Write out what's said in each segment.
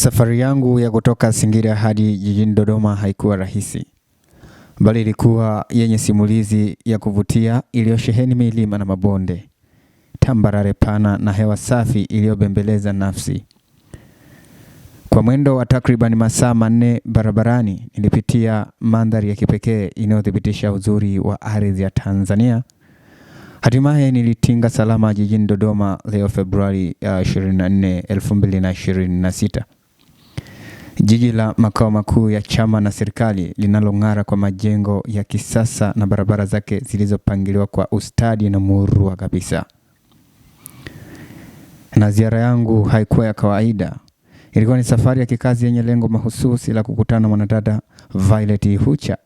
Safari yangu ya kutoka Singida hadi jijini Dodoma haikuwa rahisi, bali ilikuwa yenye simulizi ya kuvutia iliyosheheni milima na mabonde, tambarare pana na hewa safi iliyobembeleza nafsi. Kwa mwendo wa takriban masaa 4 barabarani, nilipitia mandhari ya kipekee inayothibitisha uzuri wa ardhi ya Tanzania. Hatimaye nilitinga salama jijini Dodoma leo Februari 24, 2026. Jiji la makao makuu ya chama na serikali linalong'ara kwa majengo ya kisasa na barabara zake zilizopangiliwa kwa ustadi na murua kabisa. Na ziara yangu haikuwa ya kawaida. Ilikuwa ni safari ya kikazi yenye lengo mahususi la kukutana na mwanadada Violet Hucha,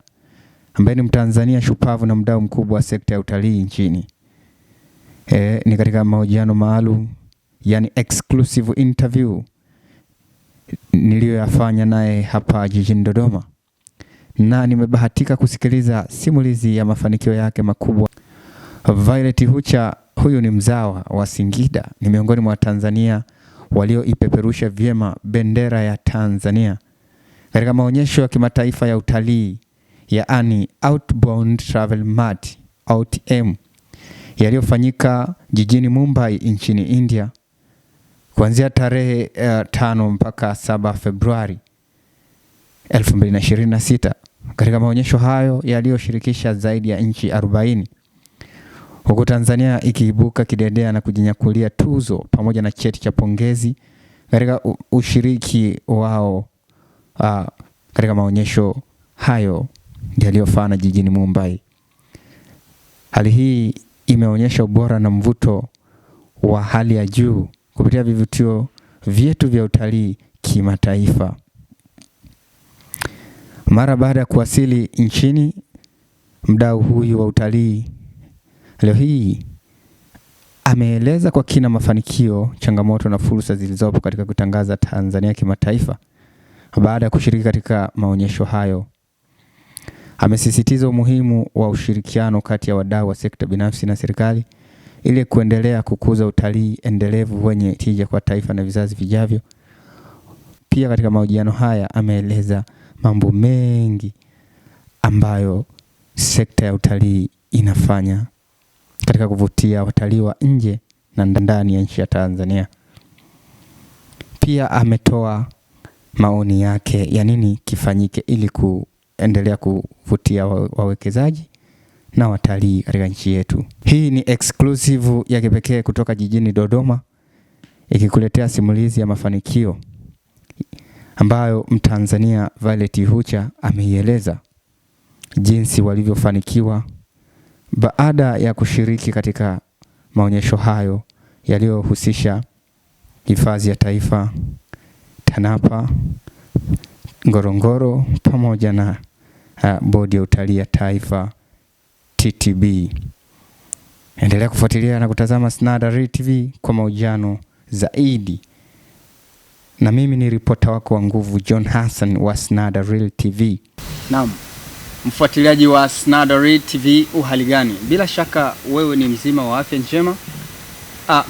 ambaye ni Mtanzania shupavu na mdau mkubwa wa sekta ya utalii nchini. Ni katika mahojiano maalum, yani exclusive interview, niliyoyafanya naye hapa jijini Dodoma, na nimebahatika kusikiliza simulizi ya mafanikio yake makubwa. Violet Hucha huyu ni mzawa wa Singida, ni miongoni mwa Tanzania walioipeperusha vyema bendera ya Tanzania katika maonyesho ya kimataifa ya utalii, yaani Outbound Travel Mart OTM, yaliyofanyika jijini Mumbai nchini India kuanzia tarehe 5 mpaka 7 Februari 2026. Katika maonyesho hayo yaliyoshirikisha zaidi ya nchi 40, huku Tanzania ikiibuka kidedea na kujinyakulia tuzo pamoja na cheti cha pongezi katika ushiriki wao katika maonyesho hayo yaliyofana jijini Mumbai. Hali hii imeonyesha ubora na mvuto wa hali ya juu kupitia vivutio vyetu vya utalii kimataifa. Mara baada ya kuwasili nchini, mdau huyu wa utalii leo hii ameeleza kwa kina mafanikio, changamoto na fursa zilizopo katika kutangaza Tanzania kimataifa. Baada ya kushiriki katika maonyesho hayo, amesisitiza umuhimu wa ushirikiano kati ya wadau wa sekta binafsi na serikali ili kuendelea kukuza utalii endelevu wenye tija kwa taifa na vizazi vijavyo. Pia katika mahojiano haya ameeleza mambo mengi ambayo sekta ya utalii inafanya katika kuvutia watalii wa nje na ndani ya nchi ya Tanzania. Pia ametoa maoni yake ya nini kifanyike ili kuendelea kuvutia wawekezaji na watalii katika nchi yetu. Hii ni exclusive ya kipekee kutoka jijini Dodoma, ikikuletea simulizi ya mafanikio ambayo Mtanzania Violet Hucha ameieleza jinsi walivyofanikiwa baada ya kushiriki katika maonyesho hayo yaliyohusisha hifadhi ya taifa TANAPA, Ngorongoro pamoja na bodi ya utalii ya taifa TTB. Endelea kufuatilia na kutazama Snada Real TV kwa mahojiano zaidi. Na mimi ni ripota wako wa nguvu John Hassan wa Snada Real TV. Naam, mfuatiliaji wa Snada Real TV, uhali gani? Bila shaka wewe ni mzima wa afya njema.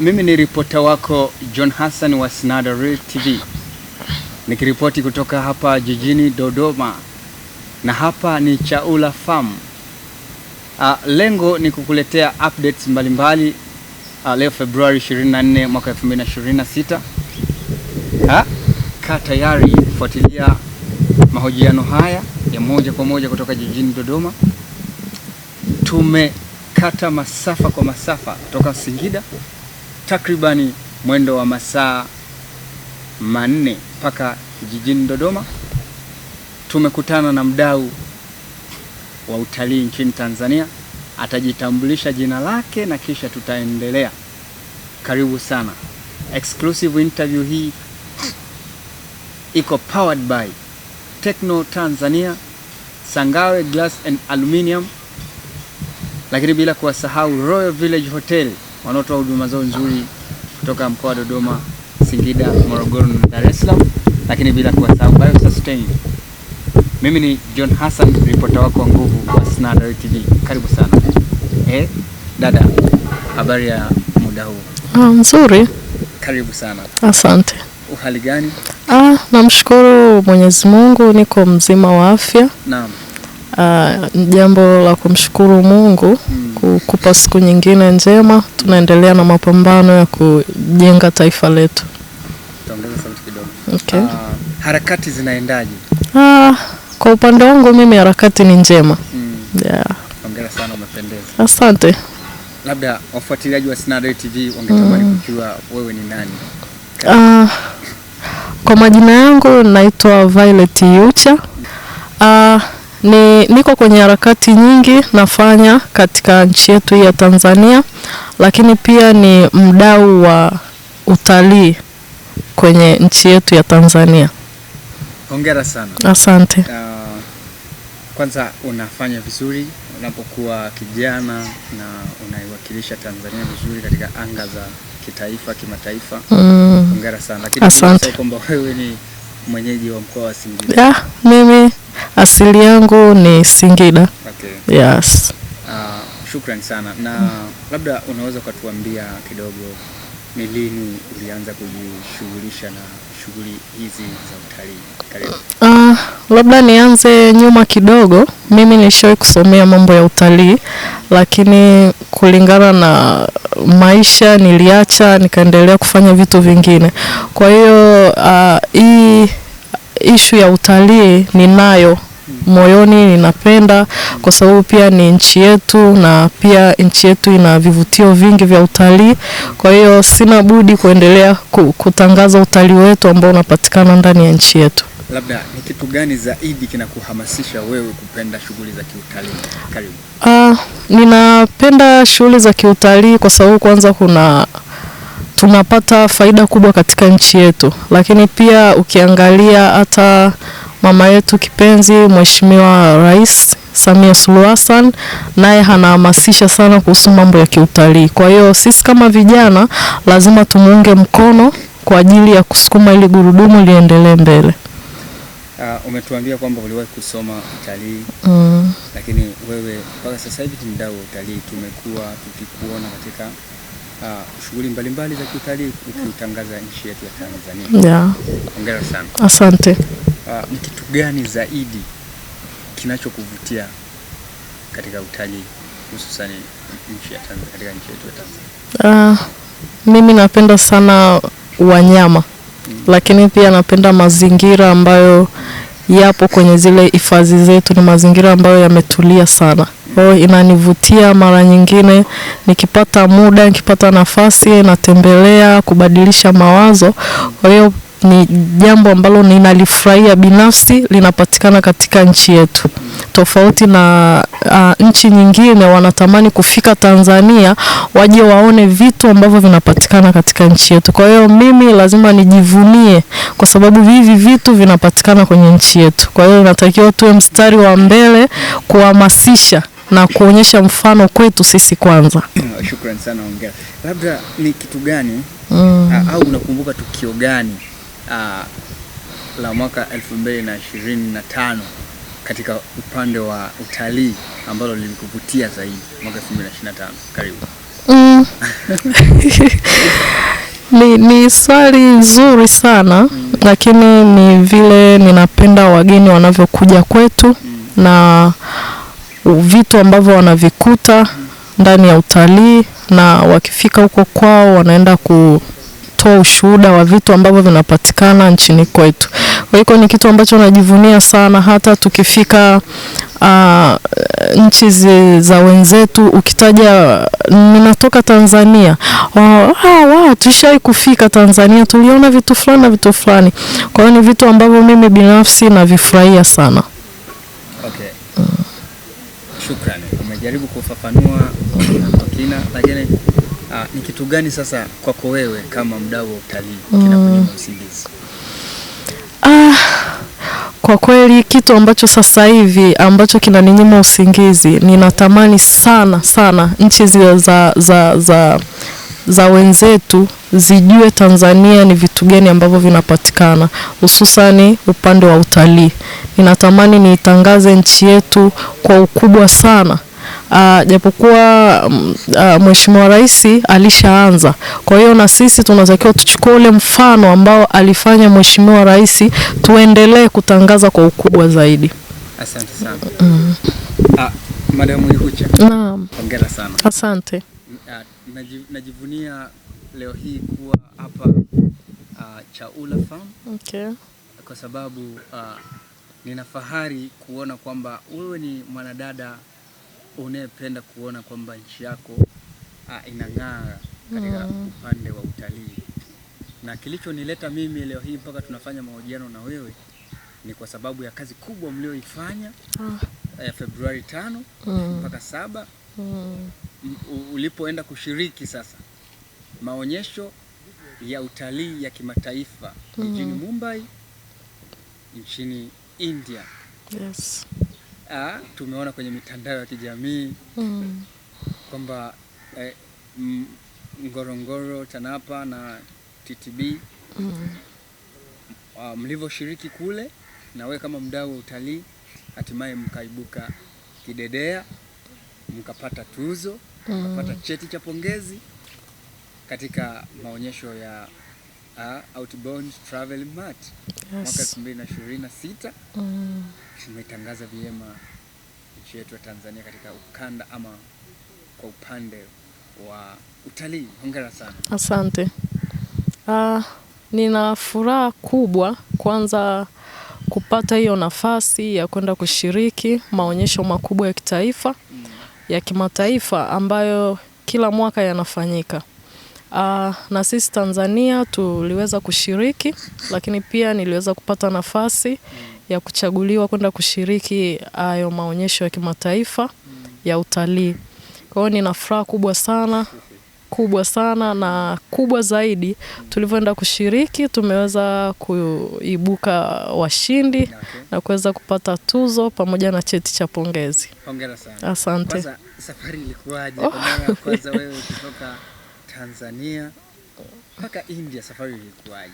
Mimi ni ripota wako John Hassan wa Snada Real TV, nikiripoti kutoka hapa jijini Dodoma, na hapa ni Chaula Farm. Lengo ni kukuletea updates mbalimbali leo Februari 24 mwaka 2026. Kaa tayari kufuatilia mahojiano haya ya moja kwa moja kutoka jijini Dodoma. Tumekata masafa kwa masafa kutoka Singida, takribani mwendo wa masaa 4 mpaka jijini Dodoma. Tumekutana na mdau wa utalii nchini Tanzania, atajitambulisha jina lake na kisha tutaendelea. Karibu sana. Exclusive interview hii iko powered by Techno Tanzania, Sangawe Glass and Aluminium, lakini bila kuwasahau Royal Village Hotel wanaotoa huduma zao nzuri kutoka mkoa wa Dodoma, Singida, Morogoro na Dar es Salaam, lakini bila kuwasahau BioSustain. Mimi ni John Hassan, ripota wako wa nguvu wa Snada Real TV. Karibu sana. Dada, habari ya muda huu? Nzuri. Karibu sana. Asante. Uhali gani? Namshukuru Mwenyezi Mungu, niko mzima wa afya. Naam. Jambo la kumshukuru Mungu kukupa siku nyingine njema. Tunaendelea na mapambano ya kujenga taifa letu. Tuongeze sauti kidogo. Okay. Harakati zinaendaje? Kwa upande wangu mimi harakati ni njema. Yeah. Hongera sana, umependeza. Asante. Labda wafuatiliaji wa Sinada TV wangetamani kujua wewe ni nani? Kwa majina yangu naitwa Violet Yucha. Niko kwenye harakati nyingi nafanya katika nchi yetu ya Tanzania, lakini pia ni mdau wa utalii kwenye nchi yetu ya Tanzania. Hongera sana. Asante. Kwanza unafanya vizuri unapokuwa kijana na unaiwakilisha Tanzania vizuri katika anga za kitaifa, kimataifa. Hongera sana. Lakini asante kwamba wewe ni mwenyeji wa mkoa wa Singida. Mimi asili yangu ni Singida. Okay. Yes. Shukrani sana. Na labda unaweza kutuambia kidogo ni lini ulianza kujishughulisha na shughuli hizi za utalii? Karibu. Labda nianze nyuma kidogo. Mimi nilishawahi kusomea mambo ya utalii, lakini kulingana na maisha niliacha, nikaendelea kufanya vitu vingine. Kwa hiyo hii issue ya utalii ninayo moyoni, ninapenda kwa sababu pia ni nchi yetu na pia nchi yetu ina vivutio vingi vya utalii. Kwa hiyo sina budi kuendelea kutangaza utalii wetu ambao unapatikana ndani ya nchi yetu. Labda ni kitu gani zaidi kinakuhamasisha wewe kupenda shughuli za kiutalii? Karibu. Ninapenda shughuli za kiutalii kwa sababu kwanza tunapata faida kubwa katika nchi yetu, lakini pia ukiangalia hata mama yetu kipenzi Mheshimiwa Rais Samia Suluhu Hassan naye anahamasisha sana kuhusu mambo ya kiutalii. Kwa hiyo sisi kama vijana lazima tumuunge mkono kwa ajili ya kusukuma ili gurudumu liendelee mbele. Umetuambia kwamba uliwahi kusoma utalii, lakini wewe mpaka sasa hivi ni mdau wa utalii. Tumekuwa tukikuona katika shughuli mbalimbali za kiutalii ukitangaza nchi yetu ya Tanzania. Yeah. Hongera sana. Asante. Ni kitu gani zaidi kinachokuvutia katika utalii hususan katika nchi yetu ya Tanzania? Mimi napenda sana wanyama, lakini pia napenda mazingira ambayo yapo kwenye zile hifadhi zetu. Ni mazingira ambayo yametulia sana. Kwa hiyo inanivutia. Mara nyingine nikipata muda, nikipata nafasi, natembelea kubadilisha mawazo. Kwa hiyo ni jambo ambalo ninalifurahia binafsi, linapatikana katika nchi yetu. Tofauti na nchi nyingine wanatamani kufika Tanzania waje waone vitu ambavyo vinapatikana katika nchi yetu. Kwa hiyo mimi lazima nijivunie kwa sababu hivi vitu vinapatikana kwenye nchi yetu. Kwa hiyo inatakiwa tuwe mstari wa mbele kuhamasisha na kuonyesha mfano kwetu sisi kwanza. Shukrani sana, ongea. Labda ni kitu gani au unakumbuka tukio gani la mwaka 2025 katika upande wa utalii ambalo lilikuvutia zaidi mwaka 2025? Karibu. Ni swali nzuri sana, lakini ni vile ninapenda wageni wanavyokuja kwetu na vitu ambavyo wanavikuta ndani ya utalii, na wakifika huko kwao wanaenda kutoa ushuhuda wa vitu ambavyo vinapatikana nchini kwetu. Kwa hiyo ni kitu ambacho najivunia sana. Hata tukifika nchi za wenzetu, ukitaja ninatoka Tanzania, tushai kufika Tanzania, tuliona vitu fulani na vitu fulani. Kwa hiyo ni vitu ambavyo mimi binafsi navifurahia sana. Okay. Shukrani. Umejaribu kufafanua kwa kina, lakini ni kitu gani sasa kwako wewe kama mdau wa utalii kinakunyima usingizi? Kwa kweli kitu ambacho sasa hivi ambacho kinaninyima usingizi, ninatamani sana sana nchi za wenzetu zijue Tanzania ni vitu gani ambavyo vinapatikana, hususani upande wa utalii. Ninatamani niitangaze nchi yetu kwa ukubwa sana, japokuwa Mheshimiwa Rais alishaanza. Kwa hiyo na sisi tunatakiwa tuchukue ule mfano ambao alifanya Mheshimiwa Rais, tuendelee kutangaza kwa ukubwa zaidi. Asante sana. Madam Ihucha. Naam. Hongera sana. Asante. Najivunia leo hii kuwa hapa Chaula Farm. Okay. Kwa sababu nina fahari kuona kwamba wewe ni mwanadada unayependa kuona kwamba nchi yako inang'ara katika upande wa utalii. Na kilichonileta mimi leo hii mpaka tunafanya mahojiano na wewe ni kwa sababu ya kazi kubwa mlioifanya Februari 5 mpaka 7 ulipoenda kushiriki sasa maonyesho ya utalii ya kimataifa nchini Mumbai nchini India. Yes. Tumeona kwenye mitandao ya kijamii kwamba Ngorongoro, Tanapa na TTB mlivyoshiriki kule, na wewe kama mdau wa utalii hatimaye mkaibuka kidedea, mkapata tuzo, mkapata cheti cha pongezi katika maonyesho ya Outbound Travel Mart mwaka 2026. Tumetangaza vyema nchi yetu ya Tanzania katika ukanda ama kwa upande wa utalii. Hongera sana. Asante. Nina furaha kubwa kwanza kupata hiyo nafasi ya kwenda kushiriki maonyesho makubwa ya kitaifa ya kimataifa ambayo kila mwaka yanafanyika. Na sisi Tanzania tuliweza kushiriki, lakini pia niliweza kupata nafasi ya kuchaguliwa kwenda kushiriki hayo maonyesho ya kimataifa ya utalii. Kwa hiyo nina furaha kubwa sana na kubwa zaidi tulivyoenda kushiriki tumeweza kuibuka washindi na kuweza kupata tuzo pamoja na cheti cha pongezi. Hongera sana. Asante. Kwanza safari ilikuwaje? Kwa mara kwanza wewe kutoka Tanzania mpaka India, safari ilikuwaje?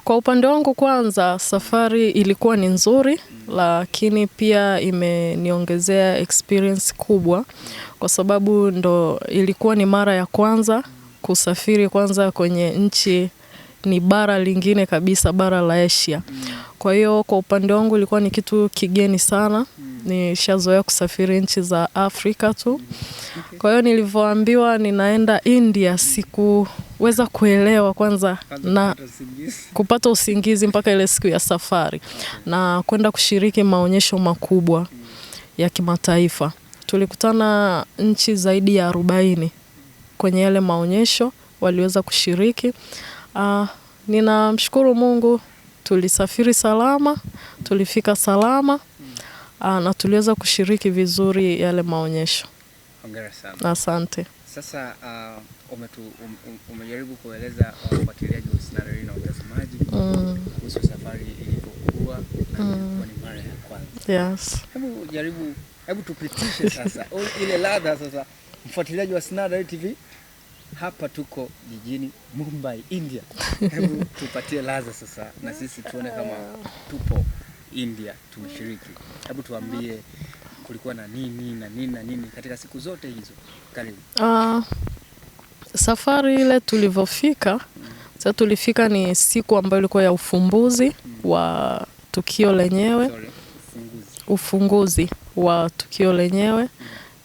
Kwa upande wangu kwanza safari ilikuwa ni nzuri, lakini pia imeniongezea experience kubwa kwa sababu ndo ilikuwa ni mara ya kwanza kusafiri kwanza kwenye nchi ni bara lingine kabisa, bara la Asia. Kwa hiyo kwa upande wangu ilikuwa ni kitu kigeni sana. Nishazoea kusafiri nchi za Afrika tu. Kwa hiyo nilivyoambiwa ninaenda India sikuweza kuelewa kwanza na kupata usingizi mpaka ile siku ya safari na kwenda kushiriki maonyesho makubwa ya kimataifa. Tulikutana nchi zaidi ya 40 kwenye yale maonyesho waliweza kushiriki. Ninamshukuru Mungu tulisafiri salama, tulifika salama na tuliweza kushiriki vizuri yale maonyesho. Hongera sana. Asante. Sasa umejaribu kueleza wafuatiliaji wa Snadareal na watazamaji kuhusu safari ilivyokuwa na ilikuwa ni mara ya kwanza. Yes. Hebu tupitishe sasa ile ladha sasa, mfuatiliaji wa Snadareal TV. Hapa tuko jijini Mumbai, India. Hebu tupatie ladha sasa na sisi tuone kama tupo India tumeshiriki. Hebu tuambie kulikuwa na nini katika siku zote hizo. Karibu. Safari ile tulivyofika, sasa tulifika ni siku ambayo ilikuwa ya ufumbuzi wa tukio lenyewe. Ufunguzi wa tukio lenyewe.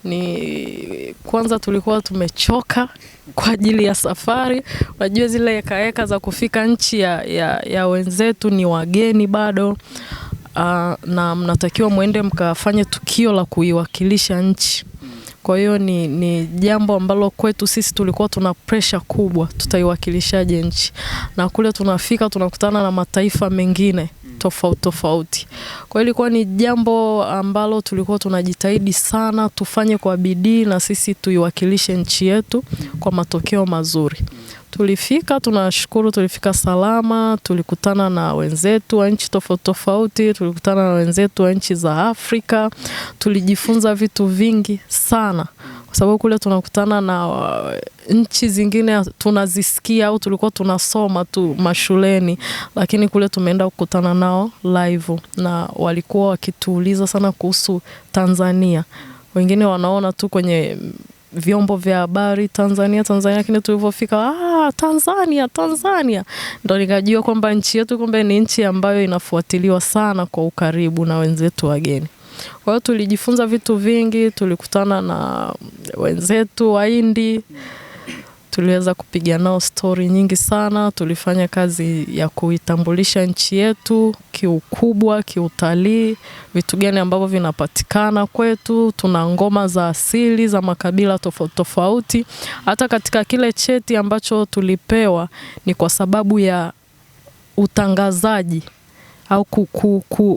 Ni kwanza tulikuwa tumechoka kwa ajili ya safari. Unajua zile heka za kufika nchi ya wenzetu, ni wageni bado. Na mnatakiwa muende mkafanye tukio la kuiwakilisha nchi. Kwa hiyo ni jambo ambalo kwetu sisi tulikuwa tuna pressure kubwa, tutaiwakilishaje nchi. Na kule tunafika tunakutana na mataifa mengine tofauti. Kwa hiyo ilikuwa ni jambo ambalo tulikuwa tunajitahidi sana tufanye kwa bidii na sisi tuiwakilishe nchi yetu kwa matokeo mazuri. Tulifika, tunashukuru tulifika salama, tulikutana na wenzetu wa nchi tofauti tofauti, tulikutana na wenzetu wa nchi za Afrika, tulijifunza vitu vingi sana. Kwa sababu kule tunakutana na nchi zingine tunazisikia au tulikuwa tunasoma tu mashuleni, lakini kule tumeenda kukutana nao live na walikuwa wakituuliza sana kuhusu Tanzania. Wengine wanaona tu kwenye vyombo vya habari Tanzania, lakini tulipofika Tanzania ndio nikajua kwamba nchi yetu kumbe ni nchi ambayo inafuatiliwa sana kwa ukaribu na wenzetu wageni. Kwa hiyo tulijifunza vitu vingi, tulikutana na wenzetu wa Hindi, tuliweza kupiga nao story nyingi sana, tulifanya kazi ya kuitambulisha nchi yetu kiukubwa, kiutalii, vitu gani ambavyo vinapatikana kwetu, tuna ngoma za asili za makabila tofauti tofauti. Hata katika kile cheti ambacho tulipewa ni kwa sababu ya utangazaji au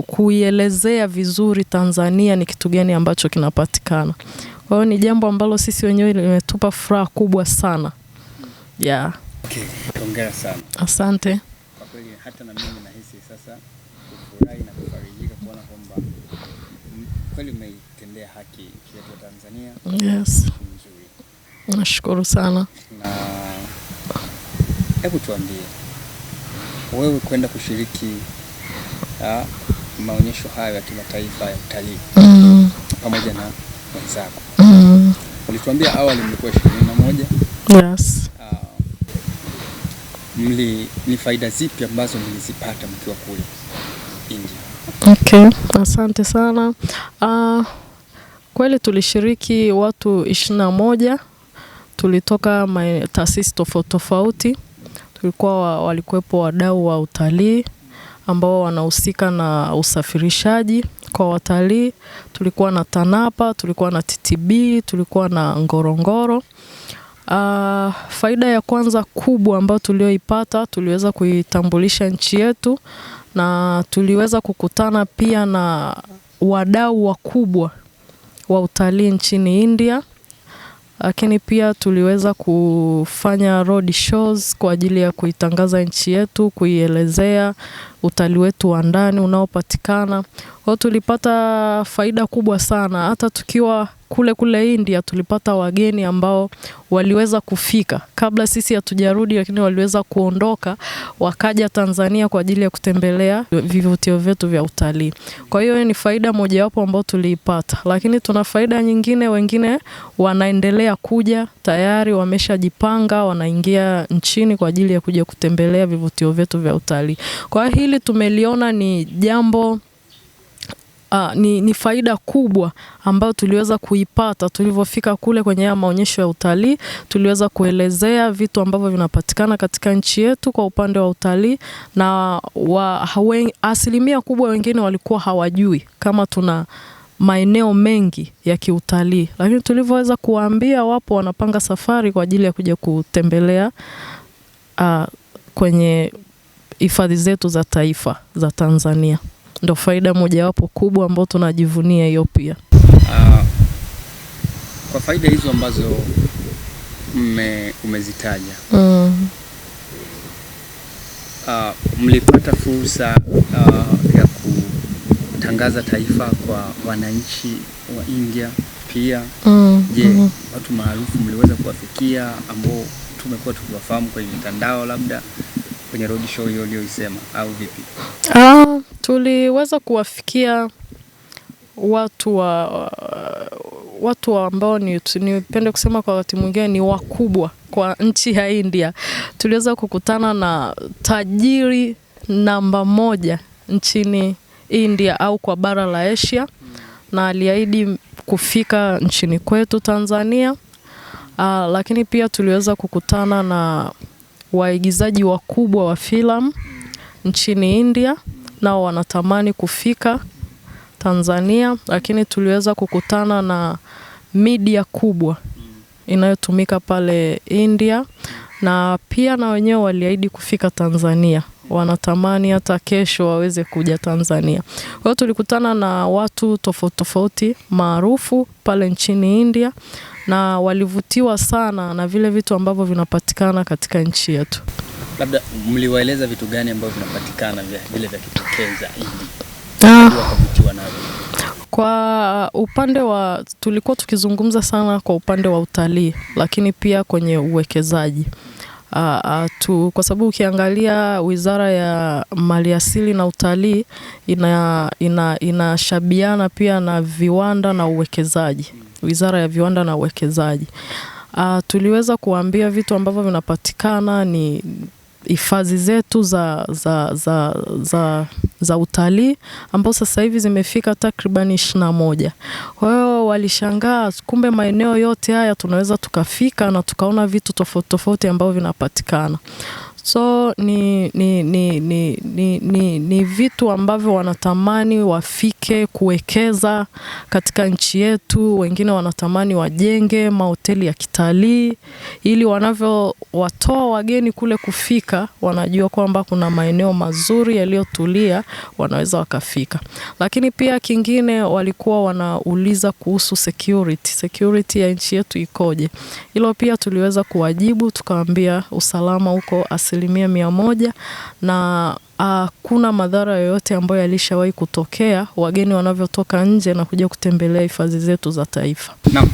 kuielezea vizuri Tanzania ni kitu gani ambacho kinapatikana. Kwa hiyo ni jambo ambalo sisi wenyewe limetupa furaha kubwa sana. Yeah. Okay, hongera sana. Asante. Kwa kweli hata na mimi nahisi sasa kufurahi na kufarijika kuona kwamba kweli umeitendea haki nchi yetu ya Tanzania. Yes. Nzuri. Nashukuru sana. Na hebu tuambie, wewe kwenda kushiriki maonyesho haya ya kimataifa ya utalii pamoja na wenzako. Ulituambia awali mlikuwa 21. Yes. Ni faida zipi ambazo mlizipata mkiwa kule India? Okay, asante sana. Kweli tulishiriki watu 21. Tulitoka taasisi tofauti tofauti. Walikuwepo wadau wa utalii ambao wanahusika na usafirishaji kwa watalii. Tulikuwa na TANAPA, tulikuwa na TTB, tulikuwa na Ngorongoro. Faida ya kwanza kubwa ambayo tulioipata, tuliweza kuitambulisha nchi yetu na tuliweza kukutana pia na wadau wakubwa wa utalii nchini India. Lakini pia tuliweza kufanya road shows kwa ajili ya kuitangaza nchi yetu, kuielezea utalii wetu wa ndani unaopatikana. Kwa tulipata faida kubwa sana. Hata tukiwa kule India tulipata wageni ambao waliweza kufika kabla sisi hatujarudi, lakini waliweza kuondoka wakaja Tanzania kwa ajili ya kutembelea vivutio vyetu vya utalii. Kwa hiyo ni faida mojawapo ambayo tuliipata. Lakini tuna faida nyingine, wengine wanaendelea kuja, tayari wameshajipanga, wanaingia nchini kwa ajili ya kuja kutembelea vivutio vyetu vya utalii. Kwa hiyo hili tumeliona ni jambo ni faida kubwa ambayo tuliweza kuipata tulipofika kule kwenye maonyesho ya utalii. Tuliweza kuelezea vitu ambavyo vinapatikana katika nchi yetu kwa upande wa utalii, na asilimia kubwa wengine walikuwa hawajui kama tuna maeneo mengi ya kiutalii, lakini tulivyoweza kuwaambia, wapo wanapanga safari kwa ajili ya kuja kutembelea kwenye hifadhi zetu za taifa za Tanzania. Ndio faida mojawapo kubwa ambayo tunajivunia hiyo pia. Kwa faida hizo ambazo umezitaja, mlipata fursa ya kutangaza taifa kwa wananchi wa India pia? Je, watu maarufu mliweza kuwafikia ambao tumekuwa tukiwafahamu kwenye mitandao labda kwenye road show hiyo uliyosema au vipi? Tuliweza kuwafikia watu ambao nipende kusema kwa wakati mwingine ni wakubwa kwa nchi ya India. Tuliweza kukutana na tajiri namba 1 nchini India au kwa bara la Asia, na aliahidi kufika nchini kwetu Tanzania. Lakini pia tuliweza kukutana na waigizaji wakubwa wa filamu nchini India, nao wanatamani kufika Tanzania. Lakini tuliweza kukutana na media kubwa inayotumika pale India, na pia na wenyewe waliahidi kufika Tanzania. wanatamani hata kesho waweze kuja Tanzania. Kwa hiyo tulikutana na watu tofauti tofauti maarufu pale nchini India na walivutiwa sana na vile vitu ambavyo vinapatikana katika nchi yetu. Labda mliwaeleza vitu gani ambavyo vinapatikana vile vya kipekee zaidi? Wakavutiwa navyo. Kwa upande wa tulikuwa tukizungumza sana kwa upande wa utalii, lakini pia kwenye uwekezaji. Kwa sababu ukiangalia Wizara ya Maliasili na Utalii inashabiana pia na viwanda na uwekezaji. Wizara ya Viwanda na Uwekezaji. Tuliweza kuambia vitu ambavyo vinapatikana ni hifadhi zetu za utalii ambao sasa hivi zimefika takriban 21. Kwa hiyo walishangaa kumbe maeneo yote haya tunaweza tukafika na tukaona vitu tofauti tofauti ambavyo vinapatikana. So ni vitu ambavyo wanatamani wafike kuwekeza katika nchi yetu. Wengine wanatamani wajenge mahoteli ya kitalii ili wanavyo watoa wageni kule kufika wanajua kwamba kuna maeneo mazuri yaliyotulia wanaweza wakafika. Lakini pia kingine walikuwa wanauliza kuhusu security ya nchi yetu ikoje. Hilo pia tuliweza kuwajibu, tukawaambia usalama uko 100% na kuna madhara yoyote ambayo yalishawahi kutokea wageni wanavyotoka nje na kuja kutembelea hifadhi zetu za taifa. Naam.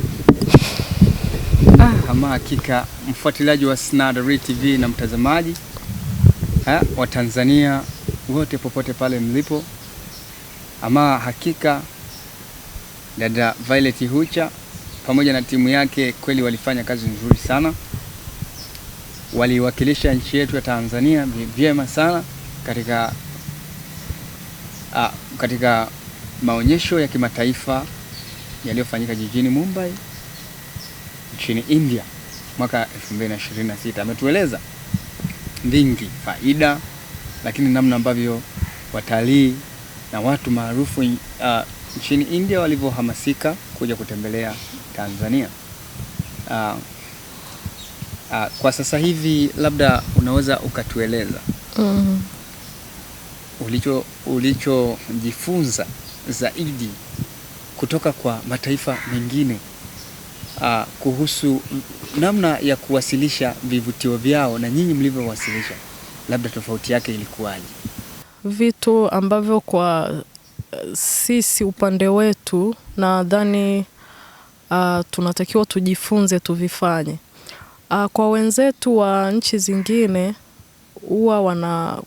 Ama hakika mfuatiliaji wa Snadareal TV na mtazamaji wa Tanzania wote popote pale mlipo, ama hakika dada Violet Hucha pamoja na timu yake kweli walifanya kazi nzuri sana. Waliwakilisha nchi yetu ya Tanzania vyema sana katika maonyesho ya kimataifa yaliyofanyika jijini Mumbai nchini India mwaka 2026. Ametueleza vingi faida, lakini namna ambavyo watalii na watu maarufu nchini India walivyohamasika kuja kutembelea Tanzania. Kwa sasa hivi labda unaweza ukatueleza ulichojifunza zaidi kutoka kwa mataifa mengine kuhusu namna ya kuwasilisha vivutio vyao na nyinyi mlivyowasilisha, labda tofauti yake ilikuwaje? Vitu ambavyo kwa sisi upande wetu nadhani tunatakiwa tujifunze tuvifanye. Kwa wenzetu wa nchi zingine huwa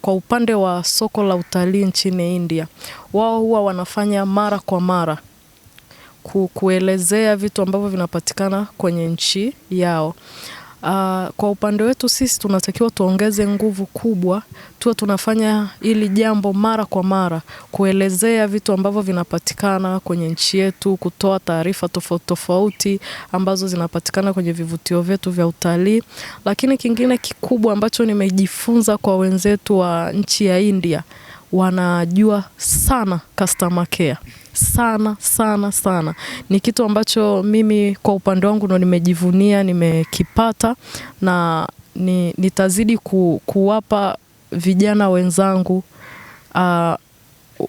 kwa upande wa soko la utalii nchini India, wao huwa wanafanya mara kwa mara kuelezea vitu ambavyo vinapatikana kwenye nchi yao. Kwa upande wetu sisi tunatakiwa tuongeze nguvu kubwa, tuwe tunafanya ili jambo mara kwa mara, kuelezea vitu ambavyo vinapatikana kwenye nchi yetu, kutoa taarifa tofauti tofauti ambazo zinapatikana kwenye vivutio vyetu vya utalii. Lakini kingine kikubwa ambacho nimejifunza kwa wenzetu wa nchi ya India, wanajua sana customer care. Sana. Ni kitu ambacho mimi kwa upande wangu ndo nimejivunia, nimekipata na nitazidi kuwapa vijana wenzangu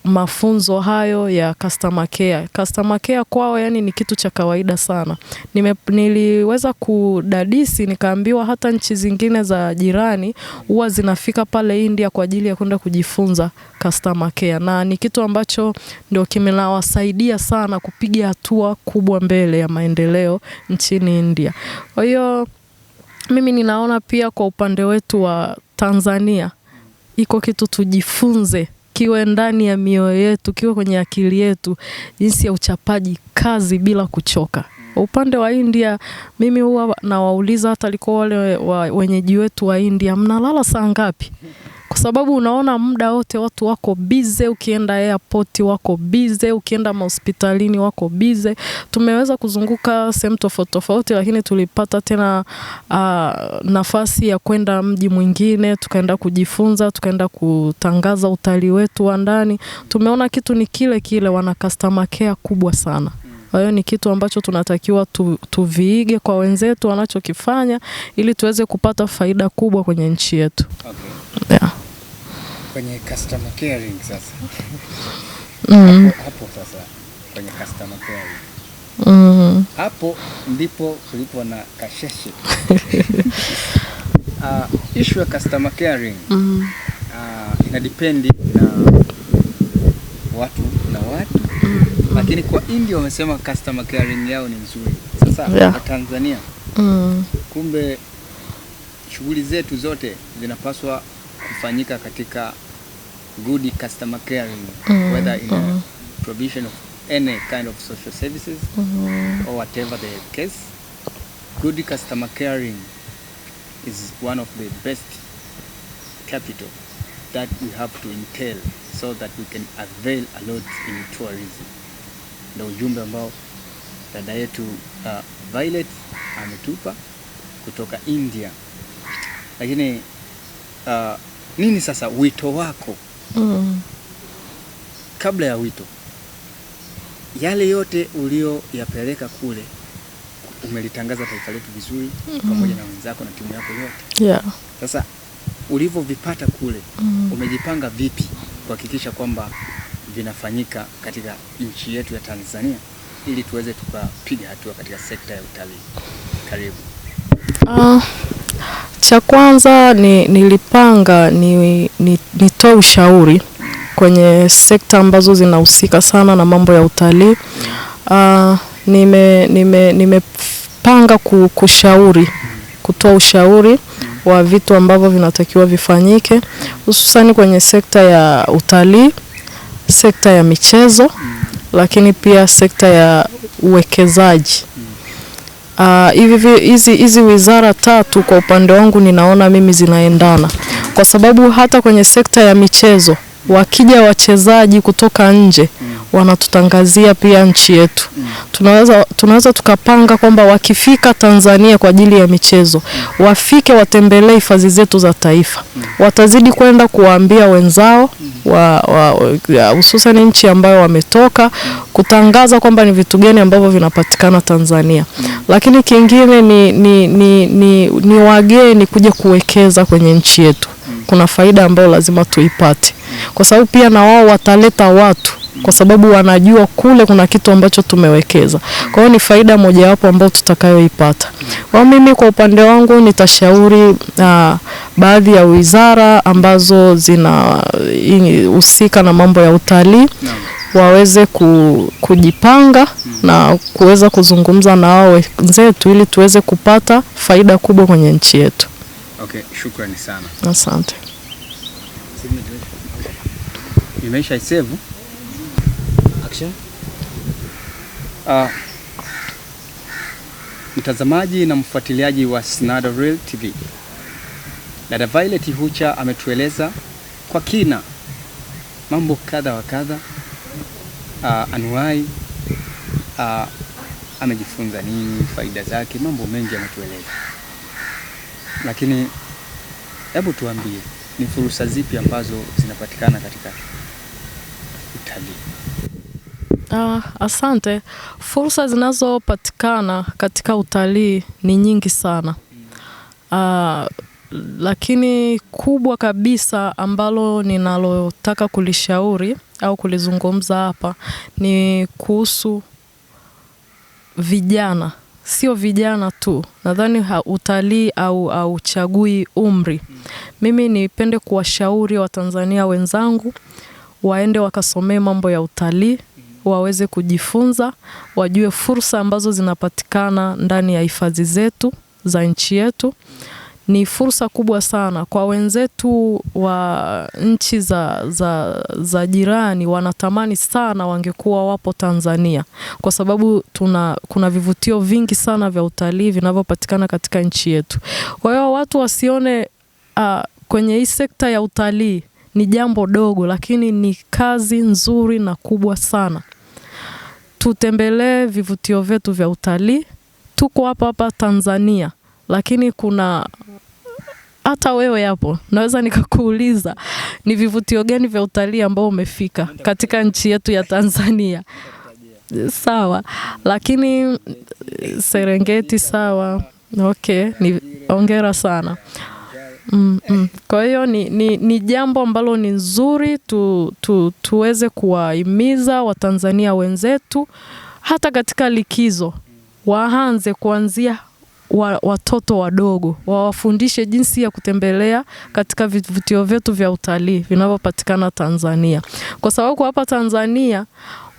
mafunzo hayo ya customer care. Customer care kwao yani ni kitu cha kawaida sana. Niliweza kudadisi nikaambiwa hata nchi zingine za jirani huwa zinafika pale India kwa ajili ya kwenda kujifunza customer care, na ni kitu ambacho ndio kimenawasaidia sana kupiga hatua kubwa mbele ya maendeleo nchini India. Kwa hiyo mimi ninaona pia kwa upande wetu wa Tanzania iko kitu tujifunze, kiwe ndani ya mioyo yetu, kiwe kwenye akili yetu, jinsi ya uchapaji kazi bila kuchoka. Upande wa India mimi huwa nawauliza hata liko wale wenyeji wetu wa India, mnalala saa ngapi? Kwa sababu unaona muda wote watu wako busy, ukienda airport wako busy, ukienda hospitalini wako busy. Tumeweza kuzunguka sehemu tofauti tofauti, lakini tulipata tena nafasi ya kwenda mji mwingine, tukaenda kujifunza, tukaenda kutangaza utalii wetu wa ndani. Tumeona kitu ni kile kile, wana customer care kubwa sana. Kwa hiyo ni kitu ambacho tunatakiwa tuviige kwa wenzetu wanachokifanya ili tuweze kupata faida kubwa kwenye nchi yetu. Okay. Yeah. kwenye customer caring sasa. Hapo sasa kwenye customer caring. Hapo ndipo kulipo na kasheshe. Issue ya customer caring ina dependi na watu lakini kwa India wamesema customer caring yao ni nzuri. Sasa kwa Tanzania kumbe shughuli zetu zote zinapaswa kufanyika katika good customer caring, whether in a provision of any kind of social services or whatever the case. Good customer caring is one of the best capital that we have to entail so that we can avail a lot in tourism. Ndio ujumbe ambao dada yetu Violet ametupa kutoka India. Lakini nini sasa wito wako? Kabla ya wito, yale yote ulioyapeleka kule umelitangaza taifa letu vizuri pamoja na wenzako na timu yako yote. Sasa ulivyovipata kule umejipanga vipi kuhakikisha kwamba vinafanyika katika nchi yetu ya Tanzania ili tuweze tukapiga hatua katika sekta ya utalii? Karibu. Cha kwanza nilipanga nitoe ushauri kwenye sekta ambazo zinahusika sana na mambo ya utalii. Nimepanga kutoa ushauri wa vitu ambavyo vinatakiwa vifanyike, hususan kwenye sekta ya utalii, sekta ya michezo, lakini pia sekta ya uwekezaji. Hizi wizara tatu kwa upande wangu ninaona mimi zinaendana, kwa sababu hata kwenye sekta ya michezo wakija wachezaji kutoka nje wanatutangazia pia nchi yetu. Tunaweza tukapanga kwamba wakifika Tanzania kwa ajili ya michezo, wafike watembelee hifadhi zetu za taifa. Watazidi kwenda kuwaambia wenzao hususan nchi ambayo wametoka, kutangaza kwamba ni vitu gani ambavyo vinapatikana Tanzania. Lakini kingine ni wageni kuja kuwekeza kwenye nchi yetu. Kuna faida ambayo lazima tuipate, kwa sababu pia na wao wataleta watu, kwa sababu wanajua kule kuna kitu ambacho tumewekeza. Kwa hiyo ni faida mojawapo ambayo tutakayoipata. Kwa mimi kwa upande wangu nitashauri baadhi ya wizara ambazo zinahusika na mambo ya utalii waweze kujipanga na kuweza kuzungumza na wao wenzetu ili tuweze kupata faida kubwa kwenye nchi yetu. Okay, shukrani sana. Asante. Imeisha save action. Mtazamaji na mfuatiliaji wa Snada Real TV, dada Violet Hucha ametueleza kwa kina mambo kadha wa kadha, anuwai amejifunza nini, faida zake, mambo mengi ametueleza. Lakini hebu tuambie ni fursa zipi ambazo zinapatikana katika utalii? Asante. Fursa zinazopatikana katika utalii ni nyingi sana. Lakini kubwa kabisa ambalo ninalotaka kulishauri au kulizungumza hapa ni kuhusu vijana. Sio vijana tu. Nadhani utalii au chagui umri. Mimi nipende kuwashauri Watanzania wenzangu waende wakasomee mambo ya utalii, waweze kujifunza, wajue fursa ambazo zinapatikana ndani ya hifadhi zetu za nchi yetu. Ni fursa kubwa sana kwa wenzetu wa nchi za jirani, wanatamani sana wangekuwa wapo Tanzania, kwa sababu kuna vivutio vingi sana vya utalii vinavyopatikana katika nchi yetu. Kwa hiyo watu wasione kwenye hii sekta ya utalii ni jambo dogo, lakini ni kazi nzuri na kubwa sana. Tutembelee vivutio vyetu vya utalii. Tuko hapa Tanzania, lakini kuna hata wewe hapo naweza nikakuuliza ni vivutio gani vya utalii ambao umefika katika nchi yetu ya Tanzania? Sawa, lakini Serengeti sawa. Okay, hongera sana. Kwa hiyo ni jambo ambalo ni nzuri tuweze kuwahimiza Watanzania wenzetu hata katika likizo waanze kuanzia watoto wadogo, wawafundishe jinsi ya kutembelea katika vivutio vyetu vya utalii vinavyopatikana Tanzania. Kwa sababu kwa hapa Tanzania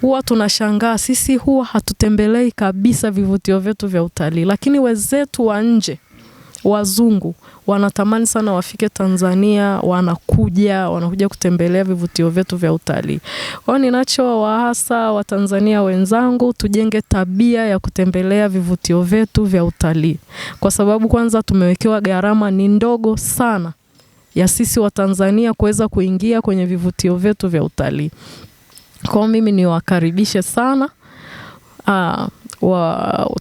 huwa tunashangaa sisi huwa hatutembelei kabisa vivutio vyetu vya utalii, lakini wenzetu wa nje wazungu wanatamani sana wafike Tanzania, wanakuja kutembelea vivutio vyetu vya utalii. Kwa hiyo ninachowaasa Watanzania wenzangu, tujenge tabia ya kutembelea vivutio vyetu vya utalii. Kwa sababu kwanza tumewekewa gharama ni ndogo sana ya sisi Watanzania kuweza kuingia kwenye vivutio vyetu vya utalii. Kwa mimi niwakaribishe sana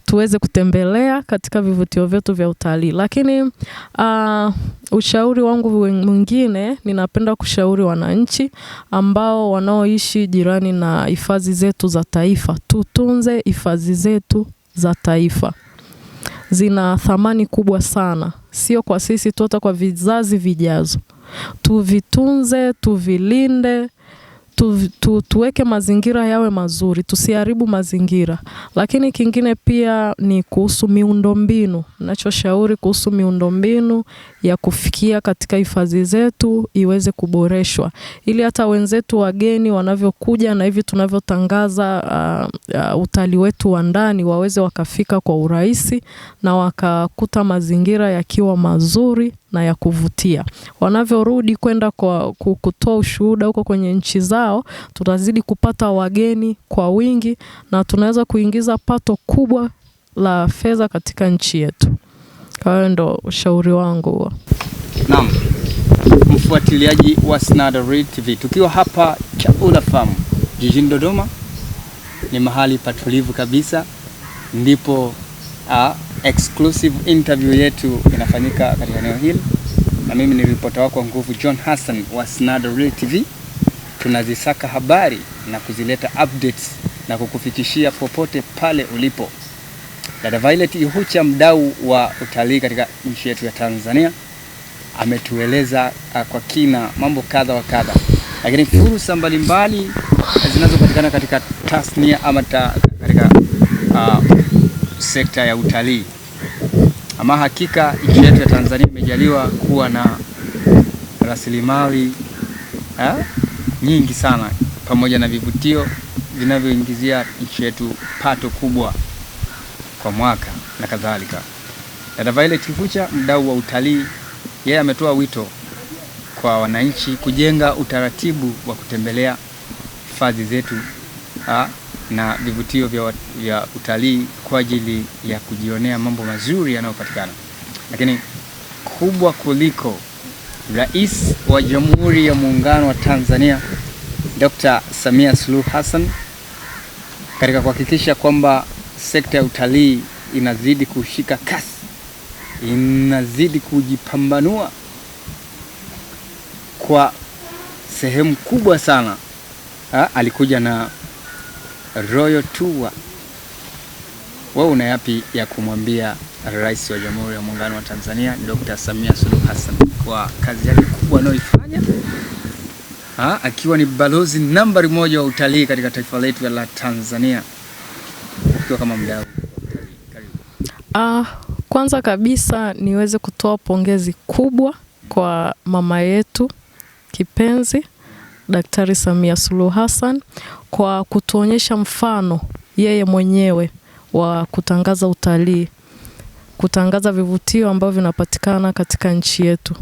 tuweze kutembelea katika vivutio vyetu vya utalii. Lakini ushauri wangu mwingine, ninapenda kushauri wananchi ambao wanaoishi jirani na hifadhi zetu za taifa. Tutunze hifadhi zetu za taifa. Zina thamani kubwa sana. Sio kwa sisi tu, hata kwa vizazi vijazo. Tuvitunze, tuvilinde, tuweke mazingira yawe mazuri, tusiharibu mazingira. Lakini kingine pia ni kuhusu miundombinu. Ninachoshauri kuhusu miundombinu ya kufikia katika hifadhi zetu iweze kuboreshwa, ili hata wenzetu wageni wanavyokuja na hivi tunavyotangaza utalii wetu wa ndani waweze wakafika kwa urahisi na wakakuta mazingira yakiwa mazuri na ya kuvutia. Wanavyorudi kwenda kwa kutoa ushuhuda huko kwenye nchi zao, tutazidi kupata wageni kwa wingi na tunaweza kuingiza pato kubwa la fedha katika nchi yetu. Kwa hiyo ndo ushauri wangu. Naam. Mfuatiliaji wa Snadareal TV, tukiwa hapa Chaula Farm jijini Dodoma, ni mahali patulivu kabisa, ndipo exclusive interview yetu inafanyika katika eneo hili, na mimi ni ripota wako nguvu John Hassan wa Snadareal TV. Tunazisaka habari na kuzileta updates na kukufikishia popote pale ulipo. Dada Violet Ihucha, mdau wa utalii katika nchi yetu ya Tanzania, ametueleza kwa kina mambo kadha wa kadha, lakini fursa mbalimbali zinazopatikana katika tasnia ama katika sekta ya utalii. Ama hakika nchi yetu ya Tanzania imejaliwa kuwa na rasilimali nyingi sana, pamoja na vivutio vinavyoingizia nchi yetu pato kubwa kwa mwaka na kadhalika. Dada Violet Ihucha, mdau wa utalii, yeye ametoa wito kwa wananchi kujenga utaratibu wa kutembelea hifadhi zetu na vivutio vya utalii kwa ajili ya kujionea mambo mazuri yanayopatikana. Lakini kubwa kuliko, Rais wa Jamhuri ya Muungano wa Tanzania Dr. Samia Suluhu Hassan, katika kuhakikisha kwamba sekta ya utalii inazidi kushika kasi, inazidi kujipambanua kwa sehemu kubwa sana, alikuja na Royal Tour. Wewe una yapi ya kumwambia Rais wa Jamhuri ya Muungano wa Tanzania Dr. Samia Suluhu Hassan kwa kazi yake kubwa anayoifanya, akiwa ni balozi nambari 1 wa utalii katika taifa letu la Tanzania, ukiwa kama mdau? Kwanza kabisa niweze kutoa pongezi kubwa kwa mama yetu kipenzi Daktari Samia Suluhu Hassan kwa kutuonyesha mfano yeye mwenyewe wa kutangaza utalii, kutangaza vivutio ambavyo vinapatikana katika nchi yetu.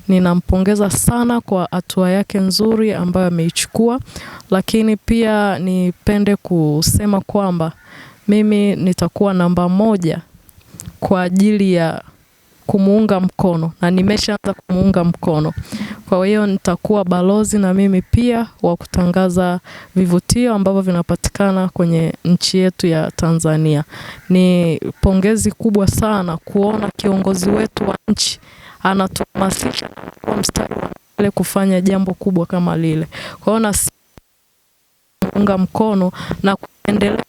Ninampongeza sana kwa hatua yake nzuri ambayo ameichukua, lakini pia nipende kusema kwamba mimi nitakuwa namba 1 kwa ajili ya kumuunga mkono, na nimeshaanza kumuunga mkono. Kwa hiyo nitakuwa balozi na mimi pia wa kutangaza vivutio ambavyo vinapatikana kwenye nchi yetu ya Tanzania. Ni pongezi kubwa sana kuona kiongozi wetu wa nchi anatuhamasisha kwa mstari wa mbele kufanya jambo kubwa kama lile. Kwa hiyo naunga mkono na kuendelea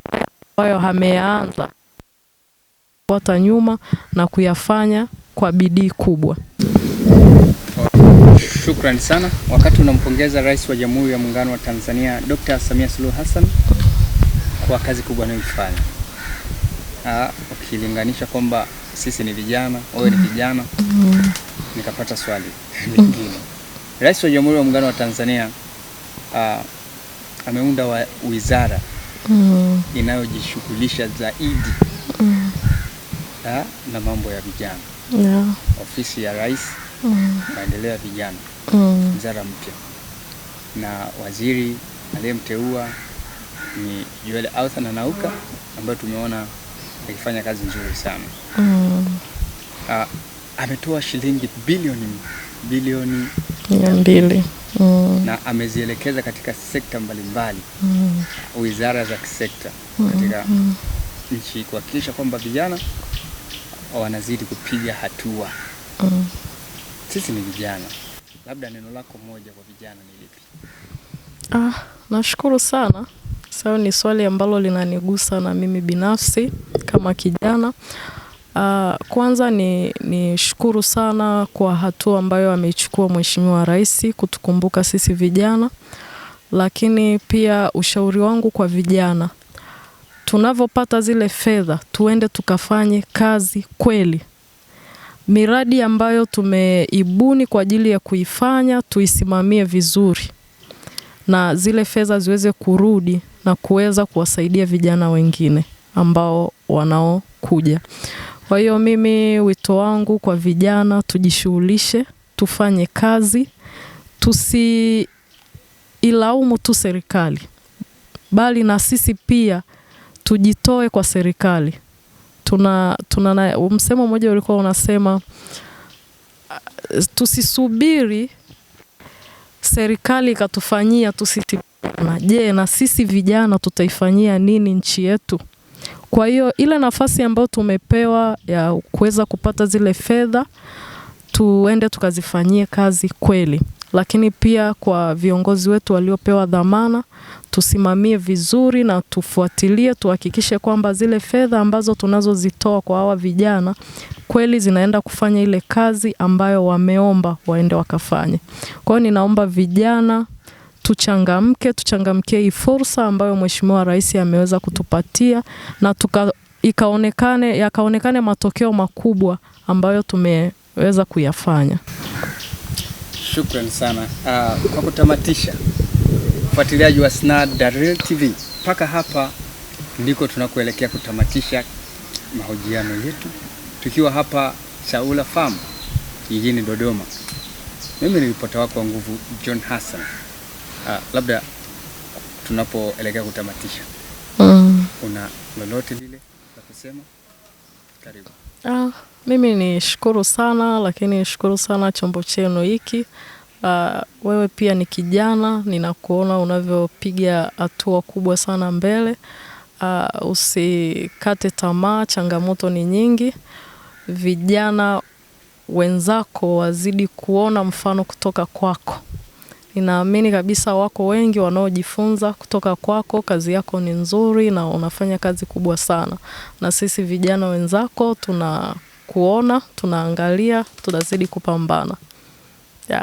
ambayo ameanza kufuata nyuma na kuyafanya kwa bidii kubwa. Shukrani sana. Wakati unampongeza Rais wa Jamhuri ya Muungano wa Tanzania Dr. Samia Suluhu Hassan kwa kazi kubwa anayoifanya, ukilinganisha kwamba sisi ni vijana, wewe ni kijana, nikapata swali lingine. Rais wa Jamhuri ya Muungano wa Tanzania ameunda wizara inayojishughulisha zaidi na mambo ya vijana. Ofisi ya Rais, maendeleo ya vijana, wizara mpya, na waziri aliyemteua ni Joel Authan Anauka, ambaye tumeona akifanya kazi nzuri sana. Ametoa shilingi bilioni 200 na amezielekeza katika sekta mbalimbali, wizara za kisekta katika nchi, kuhakikisha kwamba vijana wanazidi kupiga hatua. Sisi ni vijana, labda neno lako moja kwa vijana ni lipi? Nashukuru sana. Sawa, ni swali ambalo linanigusa na mimi binafsi kama kijana. Kwanza ni shukuru sana kwa hatua ambayo ameichukua Mheshimiwa Rais kutukumbuka sisi vijana. Lakini pia ushauri wangu kwa vijana, tunavopata zile fedha tuende tukafanye kazi kweli. Miradi ambayo tumeibuni kwa ajili ya kuifanya tuisimamie vizuri, na zile fedha ziweze kurudi na kuweza kuwasaidia vijana wengine ambao wanaokuja. Kwa hiyo mimi wito wangu kwa vijana, tujishughulishe, tufanye kazi, tusilaumu tu serikali, bali na sisi pia tujitoe kwa serikali. Tuna msemo mmoja ulikuwa unasema tusisubiri serikali ikatufanyia tusitimize. Je, na sisi vijana tutaifanyia nini nchi yetu? Kwa hiyo ile nafasi ambayo tumepewa ya kuweza kupata zile fedha, tuende tukazifanyie kazi kweli. Lakini pia kwa viongozi wetu waliopewa dhamana, tusimamie vizuri na tufuatilie, tuhakikishe kwamba zile fedha ambazo tunazozitoa kwa hawa vijana kweli zinaenda kufanya ile kazi ambayo wameomba waende wakafanye. Kwa hiyo ninaomba vijana tuchangamkie hii fursa ambayo Mheshimiwa Rais ameweza kutupatia, na yakaonekane matokeo makubwa ambayo tumeweza kuyafanya. Shukrani sana. Kwa kutamatisha, mfuatiliaji wa Snad Daril TV, mpaka hapa ndiko tunakoelekea kutamatisha mahojiano yetu, tukiwa hapa Chaula Farm jijini Dodoma. Mimi ni ripota wako wa nguvu John Hassan. Labda tunapoelekea kutamatisha, una lolote lile la kusema? Karibu. Mimi ni shukuru sana, lakini shukuru sana chombo chenu hiki. Wewe pia ni kijana, ninakuona unavyopiga hatua kubwa sana mbele. Usikate tamaa, changamoto ni nyingi. Vijana wenzako wazidi kuona mfano kutoka kwako. Ninaamini kabisa wako wengi wanaojifunza kutoka kwako. Kazi yako ni nzuri na unafanya kazi kubwa sana. Na sisi vijana wenzako tunakuona, tunaangalia, tunazidi kupambana.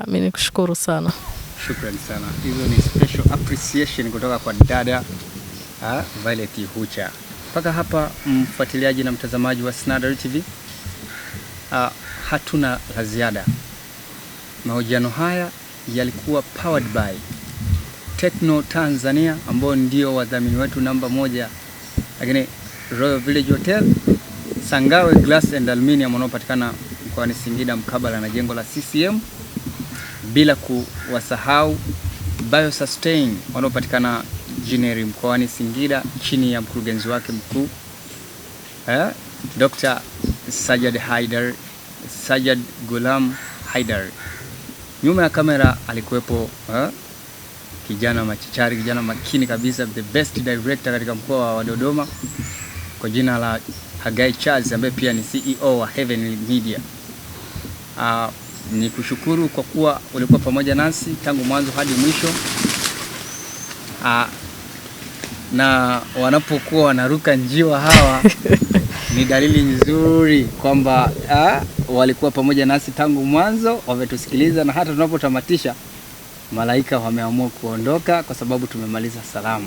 Mimi nikushukuru sana. Shukrani sana. Hizo ni special appreciation kutoka kwa dada Violet Hucha. Mpaka hapa mfuatiliaji na mtazamaji wa Snad TV, hatuna la ziada. Mahojiano haya yalikuwa powered by Techno Tanzania, ambao ndio wadhamini wetu namba 1, lakini Royal Village Hotel, Sangawe Glass and Aluminium wanaopatikana mkoani Singida mkabala na jengo la CCM, bila kuwasahau BioSustain wanaopatikana Jineri mkoani Singida chini ya mkurugenzi wake mkuu Dr. Sajad Gulam Haidar. Nyuma ya kamera alikuwepo kijana machachari, kijana makini kabisa, the best director katika mkoa wa Dodoma, kwa jina la Hagai Charles, ambaye pia ni CEO wa Heavenly Media. Ni kushukuru kwa kuwa ulikuwa pamoja nasi tangu mwanzo hadi mwisho. Na wanapokuwa wanaruka njiwa hawa ni dalili nzuri kwamba walikuwa pamoja nasi tangu mwanzo, wametusikiliza na hata tunapotamatisha malaika wameamua kuondoka kwa sababu tumemaliza salama.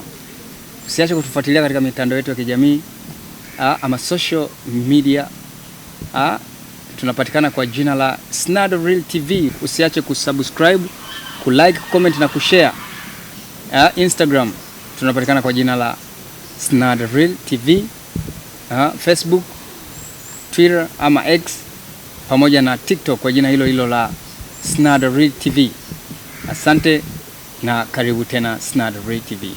Usiache kutufuatilia katika mitandao yetu ya kijamii ama social media. Tunapatikana kwa jina la Snada Real TV. Usiache kusubscribe, kulike, comment na kushare. Instagram tunapatikana kwa jina la Snada Real TV. Facebook, Twitter ama X pamoja na TikTok kwa jina hilo hilo la Snada Real TV. Asante na karibu tena Snada Real TV.